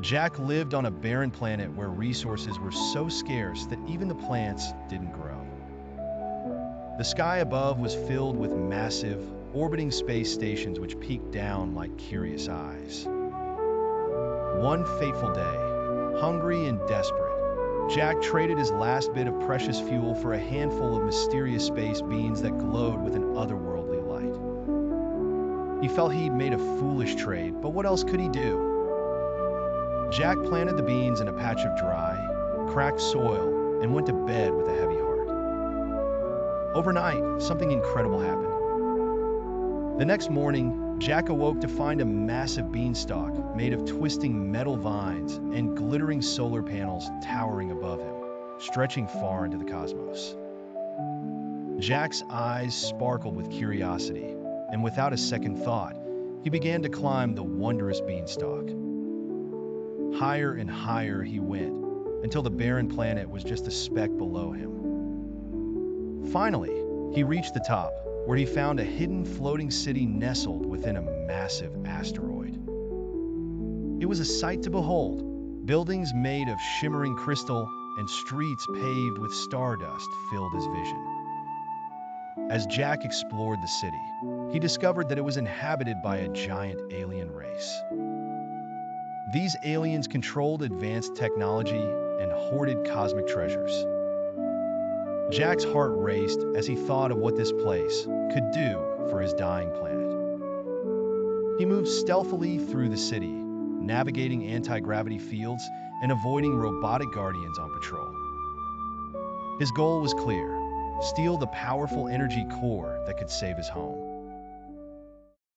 Jack lived on a barren planet where resources were so scarce that even the plants didn't grow. The sky above was filled with massive, orbiting space stations which peeked down like curious eyes. One fateful day, hungry and desperate, Jack traded his last bit of precious fuel for a handful of mysterious space beans that glowed with an otherworldly light. He felt he'd made a foolish trade, but what else could he do? Jack planted the beans in a patch of dry, cracked soil and went to bed with a heavy heart. Overnight, something incredible happened. The next morning, Jack awoke to find a massive beanstalk made of twisting metal vines and glittering solar panels towering above him, stretching far into the cosmos. Jack's eyes sparkled with curiosity, and without a second thought, he began to climb the wondrous beanstalk. Higher and higher he went, until the barren planet was just a speck below him. Finally, he reached the top, where he found a hidden floating city nestled within a massive asteroid. It was a sight to behold. Buildings made of shimmering crystal and streets paved with stardust filled his vision. As Jack explored the city, he discovered that it was inhabited by a giant alien race. These aliens controlled advanced technology and hoarded cosmic treasures. Jack's heart raced as he thought of what this place could do for his dying planet. He moved stealthily through the city, navigating anti-gravity fields and avoiding robotic guardians on patrol. His goal was clear: steal the powerful energy core that could save his home.